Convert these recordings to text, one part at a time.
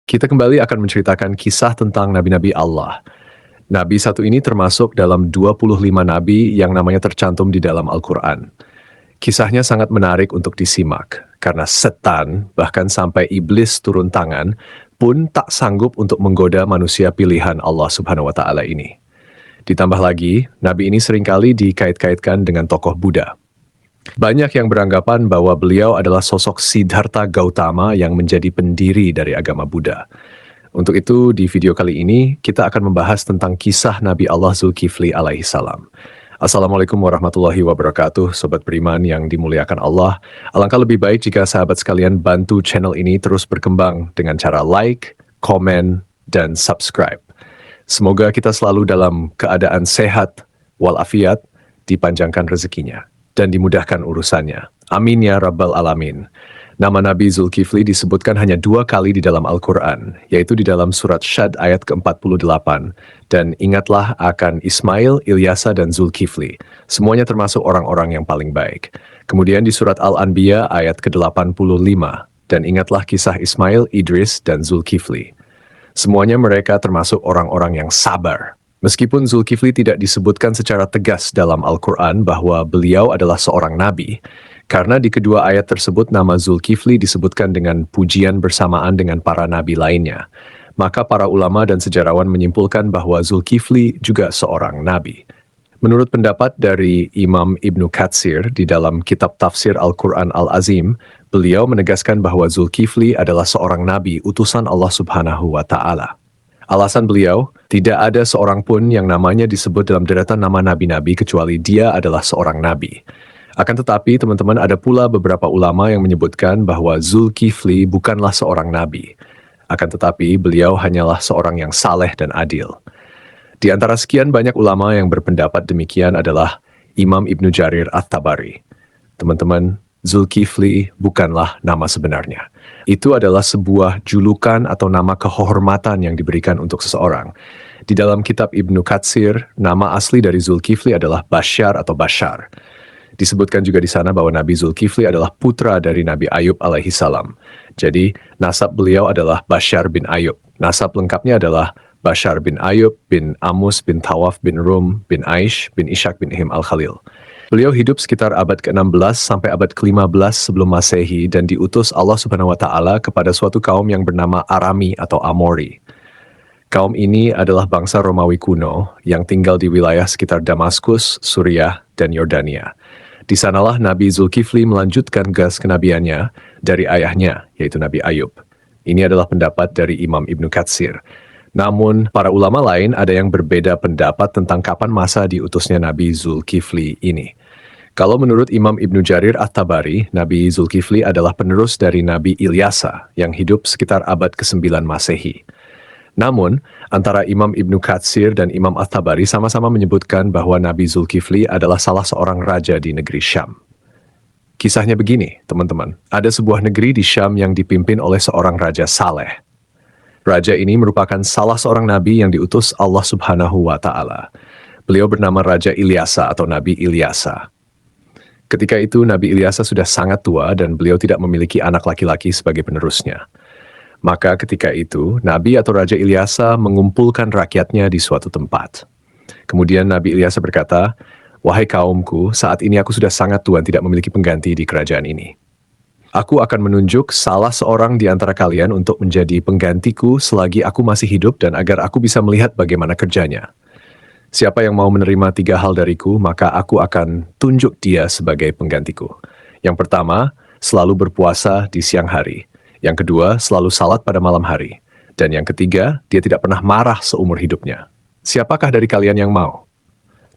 Kita kembali akan menceritakan kisah tentang nabi-nabi Allah. Nabi satu ini termasuk dalam 25 nabi yang namanya tercantum di dalam Al-Quran. Kisahnya sangat menarik untuk disimak, karena setan, bahkan sampai iblis turun tangan, pun tak sanggup untuk menggoda manusia pilihan Allah Subhanahu wa Ta'ala ini. Ditambah lagi, nabi ini seringkali dikait-kaitkan dengan tokoh Buddha. Banyak yang beranggapan bahwa beliau adalah sosok Siddhartha Gautama yang menjadi pendiri dari agama Buddha. Untuk itu, di video kali ini, kita akan membahas tentang kisah Nabi Allah Zulkifli alaihi salam. Assalamualaikum warahmatullahi wabarakatuh, Sobat Beriman yang dimuliakan Allah. Alangkah lebih baik jika sahabat sekalian bantu channel ini terus berkembang dengan cara like, komen, dan subscribe. Semoga kita selalu dalam keadaan sehat, walafiat, dipanjangkan rezekinya, dan dimudahkan urusannya. Amin ya Rabbal Alamin. Nama Nabi Zulkifli disebutkan hanya 2 kali di dalam Al-Quran, yaitu di dalam surat Syad ayat ke-48, dan ingatlah akan Ismail, Ilyasa, dan Zulkifli. Semuanya termasuk orang-orang yang paling baik. Kemudian di surat Al-Anbiya ayat ke-85, dan ingatlah kisah Ismail, Idris, dan Zulkifli. Semuanya mereka termasuk orang-orang yang sabar. Meskipun Zulkifli tidak disebutkan secara tegas dalam Al-Quran bahwa beliau adalah seorang nabi, karena di kedua ayat tersebut nama Zulkifli disebutkan dengan pujian bersamaan dengan para nabi lainnya, maka para ulama dan sejarawan menyimpulkan bahwa Zulkifli juga seorang nabi. Menurut pendapat dari Imam Ibnu Katsir di dalam kitab tafsir Al-Quran Al-Azim, beliau menegaskan bahwa Zulkifli adalah seorang nabi utusan Allah Subhanahu wa Ta'ala. Alasan beliau, tidak ada seorang pun yang namanya disebut dalam deretan nama nabi-nabi kecuali dia adalah seorang nabi. Akan tetapi, teman-teman, ada pula beberapa ulama yang menyebutkan bahwa Zulkifli bukanlah seorang nabi. Akan tetapi, beliau hanyalah seorang yang saleh dan adil. Di antara sekian banyak ulama yang berpendapat demikian adalah Imam Ibnu Jarir At-Tabari. Teman-teman, Zulkifli bukanlah nama sebenarnya. Itu adalah sebuah julukan atau nama kehormatan yang diberikan untuk seseorang. Di dalam kitab Ibnu Katsir, nama asli dari Zulkifli adalah Bashar atau Bashar. Disebutkan juga di sana bahwa Nabi Zulkifli adalah putra dari Nabi Ayub alaihi salam. Jadi, nasab beliau adalah Bashar bin Ayub. Nasab lengkapnya adalah Bashar bin Ayub bin Amus bin Tawaf bin Rum bin Aish bin Ishak bin Him al-Khalil. Beliau hidup sekitar abad ke-16 sampai abad ke-15 sebelum Masehi dan diutus Allah Subhanahu wa Ta'ala kepada suatu kaum yang bernama Arami atau Amori. Kaum ini adalah bangsa Romawi kuno yang tinggal di wilayah sekitar Damaskus, Suriah, dan Yordania. Di sanalah Nabi Zulkifli melanjutkan gas kenabiannya dari ayahnya, yaitu Nabi Ayub. Ini adalah pendapat dari Imam Ibnu Katsir. Namun, para ulama lain ada yang berbeda pendapat tentang kapan masa diutusnya Nabi Zulkifli ini. Kalau menurut Imam Ibnu Jarir At-Tabari, Nabi Zulkifli adalah penerus dari Nabi Ilyasa yang hidup sekitar abad ke-9 Masehi. Namun, antara Imam Ibnu Katsir dan Imam At-Tabari sama-sama menyebutkan bahwa Nabi Zulkifli adalah salah seorang raja di negeri Syam. Kisahnya begini, teman-teman. Ada sebuah negeri di Syam yang dipimpin oleh seorang raja saleh. Raja ini merupakan salah seorang nabi yang diutus Allah Subhanahu wa Ta'ala. Beliau bernama Raja Ilyasa atau Nabi Ilyasa. Ketika itu Nabi Ilyasa sudah sangat tua dan beliau tidak memiliki anak laki-laki sebagai penerusnya. Maka ketika itu Nabi atau Raja Ilyasa mengumpulkan rakyatnya di suatu tempat. Kemudian Nabi Ilyasa berkata, "Wahai kaumku, saat ini aku sudah sangat tua dan tidak memiliki pengganti di kerajaan ini. Aku akan menunjuk salah seorang di antara kalian untuk menjadi penggantiku selagi aku masih hidup dan agar aku bisa melihat bagaimana kerjanya. Siapa yang mau menerima 3 hal dariku, maka aku akan tunjuk dia sebagai penggantiku. Yang pertama, selalu berpuasa di siang hari. Yang kedua, selalu salat pada malam hari. Dan yang ketiga, dia tidak pernah marah seumur hidupnya. Siapakah dari kalian yang mau?"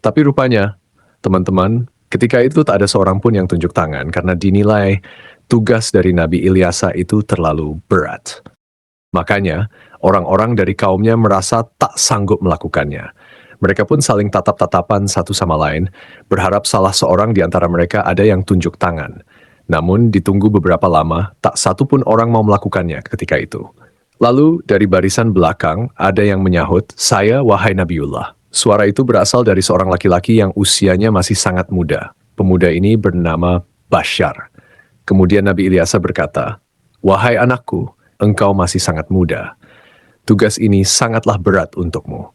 Tapi rupanya, teman-teman, ketika itu tak ada seorang pun yang tunjuk tangan karena dinilai tugas dari Nabi Ilyasa itu terlalu berat. Makanya, orang-orang dari kaumnya merasa tak sanggup melakukannya. Mereka pun saling tatap-tatapan satu sama lain, berharap salah seorang di antara mereka ada yang tunjuk tangan. Namun, ditunggu beberapa lama, tak satu pun orang mau melakukannya ketika itu. Lalu, dari barisan belakang, ada yang menyahut, "Saya, wahai Nabiullah." Suara itu berasal dari seorang laki-laki yang usianya masih sangat muda. Pemuda ini bernama Bashar. Kemudian Nabi Ilyasa berkata, "Wahai anakku, engkau masih sangat muda. Tugas ini sangatlah berat untukmu.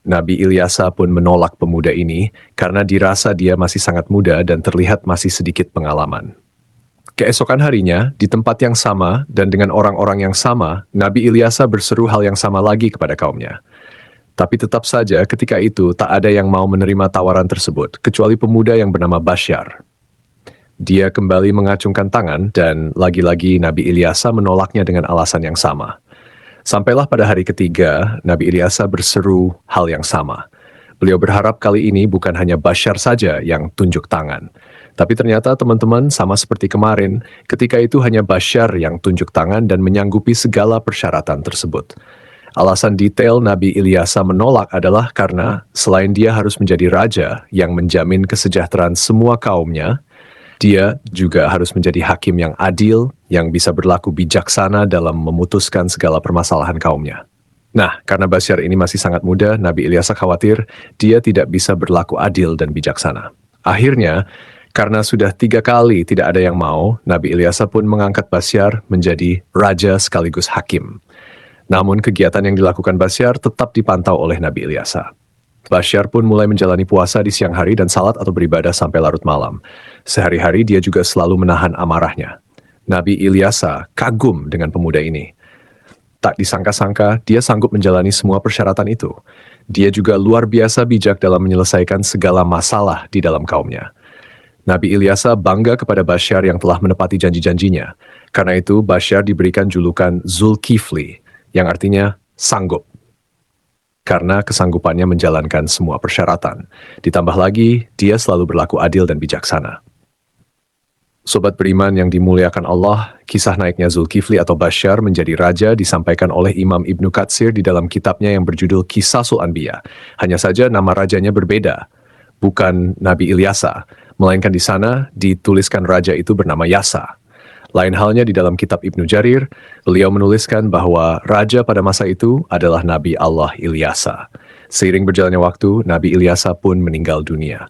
Nabi Ilyasa pun menolak pemuda ini karena dirasa dia masih sangat muda dan terlihat masih sedikit pengalaman. Keesokan harinya, di tempat yang sama dan dengan orang-orang yang sama, Nabi Ilyasa berseru hal yang sama lagi kepada kaumnya. Tapi tetap saja ketika itu tak ada yang mau menerima tawaran tersebut, kecuali pemuda yang bernama Basyar. Dia kembali mengacungkan tangan dan lagi-lagi Nabi Ilyasa menolaknya dengan alasan yang sama. Sampailah pada hari ketiga, Nabi Ilyasa berseru hal yang sama. Beliau berharap kali ini bukan hanya Basyar saja yang tunjuk tangan. Tapi ternyata teman-teman sama seperti kemarin, ketika itu hanya Basyar yang tunjuk tangan dan menyanggupi segala persyaratan tersebut. Alasan detail Nabi Ilyasa menolak adalah karena selain dia harus menjadi raja yang menjamin kesejahteraan semua kaumnya, dia juga harus menjadi hakim yang adil, yang bisa berlaku bijaksana dalam memutuskan segala permasalahan kaumnya. Nah, karena Basyar ini masih sangat muda, Nabi Ilyasa khawatir dia tidak bisa berlaku adil dan bijaksana. Akhirnya, karena sudah 3 kali tidak ada yang mau, Nabi Ilyasa pun mengangkat Basyar menjadi raja sekaligus hakim. Namun kegiatan yang dilakukan Basyar tetap dipantau oleh Nabi Ilyasa. Basyar pun mulai menjalani puasa di siang hari dan salat atau beribadah sampai larut malam. Sehari-hari dia juga selalu menahan amarahnya. Nabi Ilyasa kagum dengan pemuda ini. Tak disangka-sangka, dia sanggup menjalani semua persyaratan itu. Dia juga luar biasa bijak dalam menyelesaikan segala masalah di dalam kaumnya. Nabi Ilyasa bangga kepada Basyar yang telah menepati janji-janjinya. Karena itu, Basyar diberikan julukan Zulkifli, yang artinya sanggup. Karena kesanggupannya menjalankan semua persyaratan. Ditambah lagi, dia selalu berlaku adil dan bijaksana. Sobat beriman yang dimuliakan Allah, kisah naiknya Zulkifli atau Basyar menjadi raja disampaikan oleh Imam Ibnu Katsir di dalam kitabnya yang berjudul Qisasul Anbiya. Hanya saja nama rajanya berbeda, bukan Nabi Ilyasa, melainkan di sana dituliskan raja itu bernama Yasa. Lain halnya di dalam kitab Ibnu Jarir, beliau menuliskan bahwa raja pada masa itu adalah Nabi Allah Ilyasa. Seiring berjalannya waktu, Nabi Ilyasa pun meninggal dunia.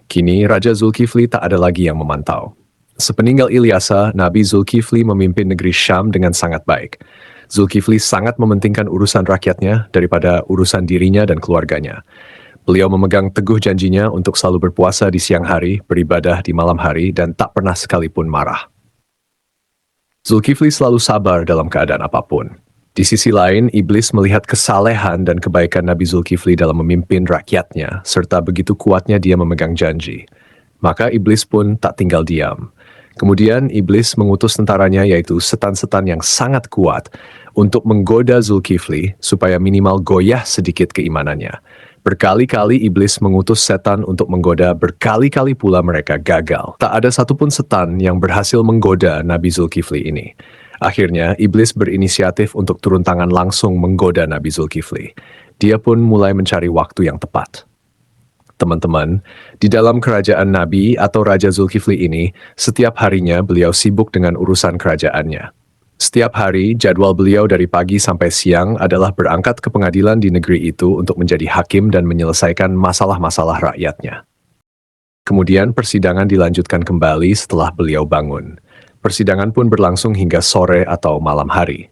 Kini Raja Zulkifli tak ada lagi yang memantau. Sepeninggal Ilyasa, Nabi Zulkifli memimpin negeri Syam dengan sangat baik. Zulkifli sangat mementingkan urusan rakyatnya daripada urusan dirinya dan keluarganya. Beliau memegang teguh janjinya untuk selalu berpuasa di siang hari, beribadah di malam hari, dan tak pernah sekalipun marah. Zulkifli selalu sabar dalam keadaan apapun. Di sisi lain, iblis melihat kesalehan dan kebaikan Nabi Zulkifli dalam memimpin rakyatnya, serta begitu kuatnya dia memegang janji. Maka iblis pun tak tinggal diam. Kemudian iblis mengutus tentaranya yaitu setan-setan yang sangat kuat untuk menggoda Zulkifli supaya minimal goyah sedikit keimanannya. Berkali-kali iblis mengutus setan untuk menggoda, berkali-kali pula mereka gagal. Tak ada satupun setan yang berhasil menggoda Nabi Zulkifli ini. Akhirnya, iblis berinisiatif untuk turun tangan langsung menggoda Nabi Zulkifli. Dia pun mulai mencari waktu yang tepat. Teman-teman, di dalam kerajaan Nabi atau Raja Zulkifli ini, setiap harinya beliau sibuk dengan urusan kerajaannya. Setiap hari, jadwal beliau dari pagi sampai siang adalah berangkat ke pengadilan di negeri itu untuk menjadi hakim dan menyelesaikan masalah-masalah rakyatnya. Kemudian persidangan dilanjutkan kembali setelah beliau bangun. Persidangan pun berlangsung hingga sore atau malam hari.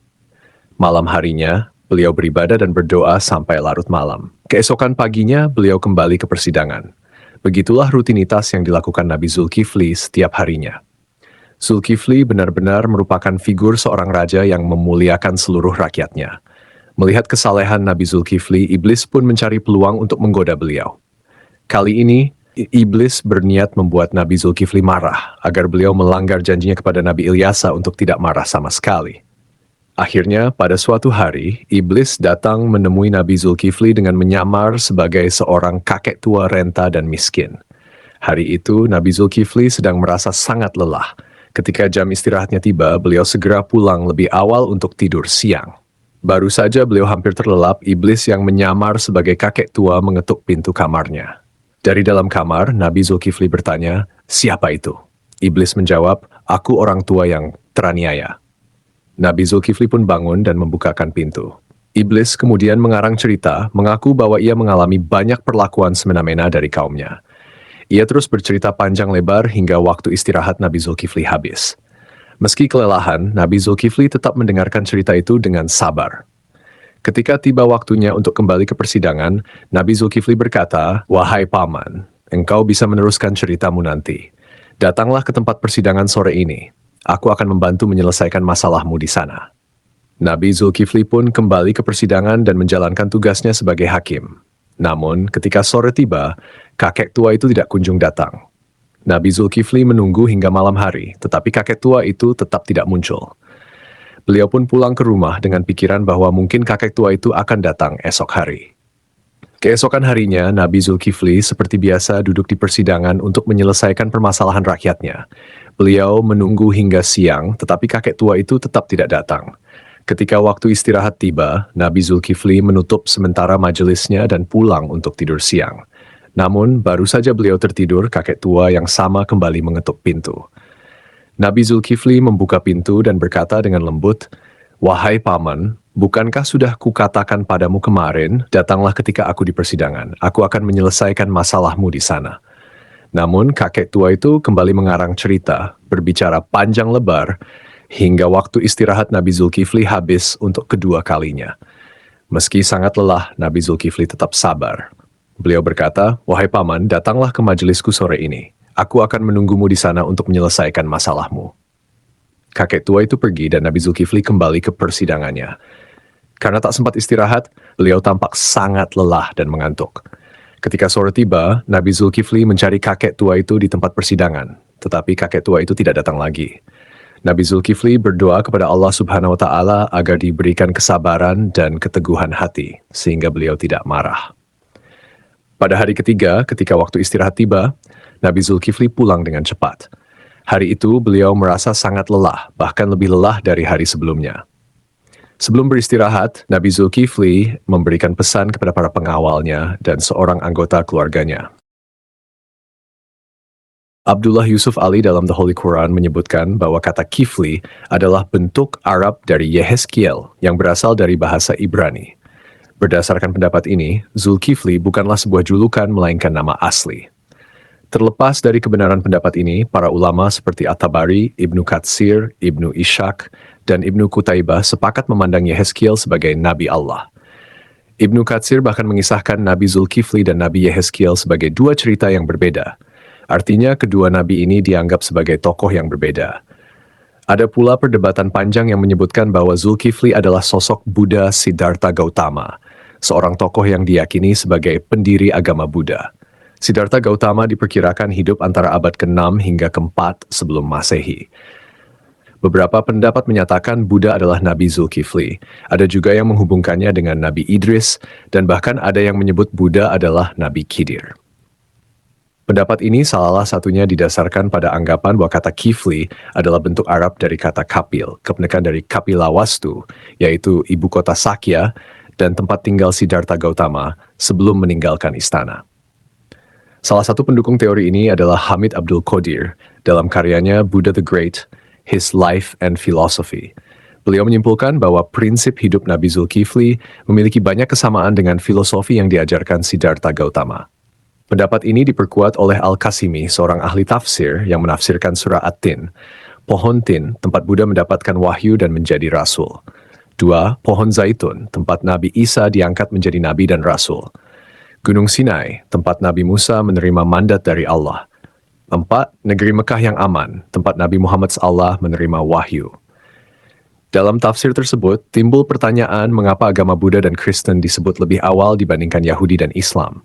Malam harinya, beliau beribadah dan berdoa sampai larut malam. Keesokan paginya, beliau kembali ke persidangan. Begitulah rutinitas yang dilakukan Nabi Zulkifli setiap harinya. Zulkifli benar-benar merupakan figur seorang raja yang memuliakan seluruh rakyatnya. Melihat kesalehan Nabi Zulkifli, iblis pun mencari peluang untuk menggoda beliau. Kali ini, iblis berniat membuat Nabi Zulkifli marah agar beliau melanggar janjinya kepada Nabi Ilyasa untuk tidak marah sama sekali. Akhirnya, pada suatu hari, iblis datang menemui Nabi Zulkifli dengan menyamar sebagai seorang kakek tua renta dan miskin. Hari itu, Nabi Zulkifli sedang merasa sangat lelah. Ketika jam istirahatnya tiba, beliau segera pulang lebih awal untuk tidur siang. Baru saja beliau hampir terlelap, iblis yang menyamar sebagai kakek tua mengetuk pintu kamarnya. Dari dalam kamar, Nabi Zulkifli bertanya, "Siapa itu?" Iblis menjawab, "Aku orang tua yang teraniaya." Nabi Zulkifli pun bangun dan membukakan pintu. Iblis kemudian mengarang cerita, mengaku bahwa ia mengalami banyak perlakuan semena-mena dari kaumnya. Ia terus bercerita panjang lebar hingga waktu istirahat Nabi Zulkifli habis. Meski kelelahan, Nabi Zulkifli tetap mendengarkan cerita itu dengan sabar. Ketika tiba waktunya untuk kembali ke persidangan, Nabi Zulkifli berkata, "Wahai paman, engkau bisa meneruskan ceritamu nanti. Datanglah ke tempat persidangan sore ini. Aku akan membantu menyelesaikan masalahmu di sana." Nabi Zulkifli pun kembali ke persidangan dan menjalankan tugasnya sebagai hakim. Namun, ketika sore tiba, kakek tua itu tidak kunjung datang. Nabi Zulkifli menunggu hingga malam hari, tetapi kakek tua itu tetap tidak muncul. Beliau pun pulang ke rumah dengan pikiran bahwa mungkin kakek tua itu akan datang esok hari. Keesokan harinya, Nabi Zulkifli seperti biasa duduk di persidangan untuk menyelesaikan permasalahan rakyatnya. Beliau menunggu hingga siang, tetapi kakek tua itu tetap tidak datang. Ketika waktu istirahat tiba, Nabi Zulkifli menutup sementara majelisnya dan pulang untuk tidur siang. Namun, baru saja beliau tertidur, kakek tua yang sama kembali mengetuk pintu. Nabi Zulkifli membuka pintu dan berkata dengan lembut, "Wahai paman, bukankah sudah kukatakan padamu kemarin, datanglah ketika aku di persidangan, aku akan menyelesaikan masalahmu di sana." Namun, kakek tua itu kembali mengarang cerita, berbicara panjang lebar, hingga waktu istirahat Nabi Zulkifli habis untuk kedua kalinya. Meski sangat lelah, Nabi Zulkifli tetap sabar. Beliau berkata, "Wahai paman, datanglah ke majelisku sore ini. Aku akan menunggumu di sana untuk menyelesaikan masalahmu." Kakek tua itu pergi dan Nabi Zulkifli kembali ke persidangannya. Karena tak sempat istirahat, beliau tampak sangat lelah dan mengantuk. Ketika sore tiba, Nabi Zulkifli mencari kakek tua itu di tempat persidangan, tetapi kakek tua itu tidak datang lagi. Nabi Zulkifli berdoa kepada Allah Subhanahu wa Ta'ala agar diberikan kesabaran dan keteguhan hati, sehingga beliau tidak marah. Pada hari ketiga, ketika waktu istirahat tiba, Nabi Zulkifli pulang dengan cepat. Hari itu beliau merasa sangat lelah, bahkan lebih lelah dari hari sebelumnya. Sebelum beristirahat, Nabi Zulkifli memberikan pesan kepada para pengawalnya dan seorang anggota keluarganya. Abdullah Yusuf Ali dalam The Holy Quran menyebutkan bahwa kata kifli adalah bentuk Arab dari Yehezkiel yang berasal dari bahasa Ibrani. Berdasarkan pendapat ini, Zulkifli bukanlah sebuah julukan melainkan nama asli. Terlepas dari kebenaran pendapat ini, para ulama seperti At-Tabari, Ibnu Katsir, Ibnu Ishaq, dan Ibnu Qutaibah sepakat memandang Yehezkiel sebagai Nabi Allah. Ibnu Katsir bahkan mengisahkan Nabi Zulkifli dan Nabi Yehezkiel sebagai dua cerita yang berbeda. Artinya kedua nabi ini dianggap sebagai tokoh yang berbeda. Ada pula perdebatan panjang yang menyebutkan bahwa Zulkifli adalah sosok Buddha Siddhartha Gautama, seorang tokoh yang diyakini sebagai pendiri agama Buddha. Siddhartha Gautama diperkirakan hidup antara abad ke-6 hingga ke-4 sebelum Masehi. Beberapa pendapat menyatakan Buddha adalah Nabi Zulkifli. Ada juga yang menghubungkannya dengan Nabi Idris, dan bahkan ada yang menyebut Buddha adalah Nabi Khidir. Pendapat ini salah satunya didasarkan pada anggapan bahwa kata kifli adalah bentuk Arab dari kata kapil, kepenekan dari Kapilawastu, yaitu ibu kota Sakya dan tempat tinggal Siddhartha Gautama sebelum meninggalkan istana. Salah satu pendukung teori ini adalah Hamid Abdul Qadir dalam karyanya Buddha the Great, His Life and Philosophy. Beliau menyimpulkan bahwa prinsip hidup Nabi Zulkifli memiliki banyak kesamaan dengan filosofi yang diajarkan Siddhartha Gautama. Pendapat ini diperkuat oleh Al-Qasimi, seorang ahli tafsir yang menafsirkan surah At-Tin. Pohon Tin, tempat Buddha mendapatkan wahyu dan menjadi rasul. 2. Pohon Zaitun, tempat Nabi Isa diangkat menjadi nabi dan rasul. Gunung Sinai, tempat Nabi Musa menerima mandat dari Allah. 4. Negeri Mekah yang aman, tempat Nabi Muhammad SAW menerima wahyu. Dalam tafsir tersebut, timbul pertanyaan mengapa agama Buddha dan Kristen disebut lebih awal dibandingkan Yahudi dan Islam.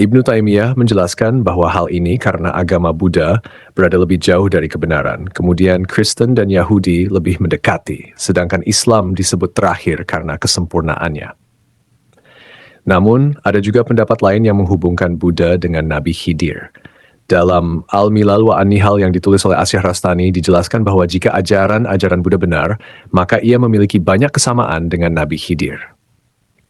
Ibnu Taimiyah menjelaskan bahwa hal ini karena agama Buddha berada lebih jauh dari kebenaran, kemudian Kristen dan Yahudi lebih mendekati, sedangkan Islam disebut terakhir karena kesempurnaannya. Namun, ada juga pendapat lain yang menghubungkan Buddha dengan Nabi Khidir. Dalam Al-Milal wa An-Nihal yang ditulis oleh Asy'ar Rastani dijelaskan bahwa jika ajaran-ajaran Buddha benar, maka ia memiliki banyak kesamaan dengan Nabi Khidir.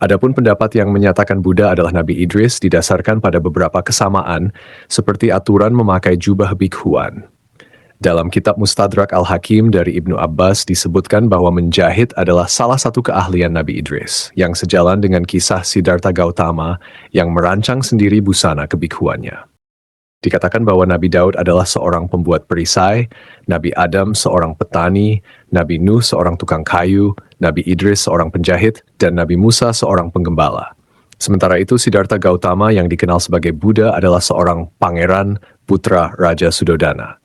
Adapun pendapat yang menyatakan Buddha adalah Nabi Idris didasarkan pada beberapa kesamaan seperti aturan memakai jubah bikhuan. Dalam kitab Mustadrak Al-Hakim dari Ibnu Abbas disebutkan bahwa menjahit adalah salah satu keahlian Nabi Idris yang sejalan dengan kisah Siddhartha Gautama yang merancang sendiri busana kebikhuannya. Dikatakan bahwa Nabi Daud adalah seorang pembuat perisai, Nabi Adam seorang petani, Nabi Nuh seorang tukang kayu, Nabi Idris seorang penjahit, dan Nabi Musa seorang penggembala. Sementara itu, Siddhartha Gautama yang dikenal sebagai Buddha adalah seorang pangeran putra Raja Sudodana.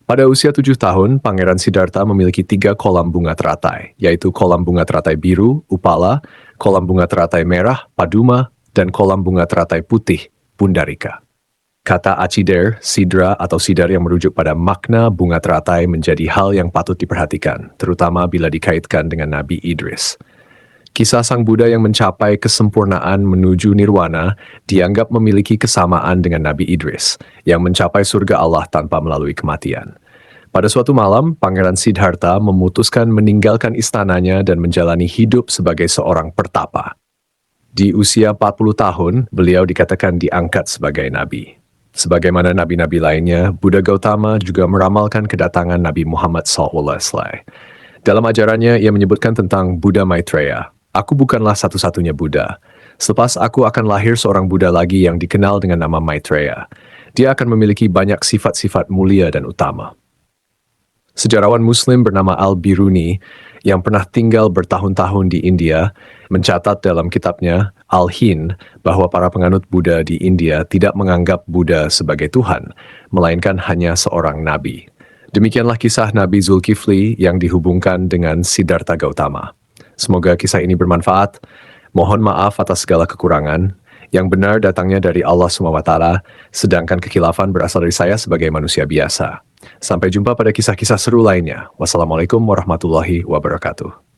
Pada usia 7 tahun, Pangeran Siddhartha memiliki 3 kolam bunga teratai, yaitu kolam bunga teratai biru, Upala, kolam bunga teratai merah, Paduma, dan kolam bunga teratai putih, Pundarika. Kata acider, sidra, atau sidar yang merujuk pada makna bunga teratai menjadi hal yang patut diperhatikan, terutama bila dikaitkan dengan Nabi Idris. Kisah Sang Buddha yang mencapai kesempurnaan menuju nirwana dianggap memiliki kesamaan dengan Nabi Idris, yang mencapai surga Allah tanpa melalui kematian. Pada suatu malam, Pangeran Siddhartha memutuskan meninggalkan istananya dan menjalani hidup sebagai seorang pertapa. Di usia 40 tahun, beliau dikatakan diangkat sebagai nabi. Sebagaimana nabi-nabi lainnya, Buddha Gautama juga meramalkan kedatangan Nabi Muhammad SAW. Dalam ajarannya, ia menyebutkan tentang Buddha Maitreya. Aku bukanlah satu-satunya Buddha. Selepas aku akan lahir seorang Buddha lagi yang dikenal dengan nama Maitreya. Dia akan memiliki banyak sifat-sifat mulia dan utama. Sejarawan Muslim bernama Al-Biruni yang pernah tinggal bertahun-tahun di India mencatat dalam kitabnya Al-Hind bahwa para penganut Buddha di India tidak menganggap Buddha sebagai Tuhan, melainkan hanya seorang nabi. Demikianlah kisah Nabi Zulkifli yang dihubungkan dengan Siddhartha Gautama. Semoga kisah ini bermanfaat. Mohon maaf atas segala kekurangan. Yang benar datangnya dari Allah SWT, sedangkan kekhilafan berasal dari saya sebagai manusia biasa. Sampai jumpa pada kisah-kisah seru lainnya. Wassalamualaikum warahmatullahi wabarakatuh.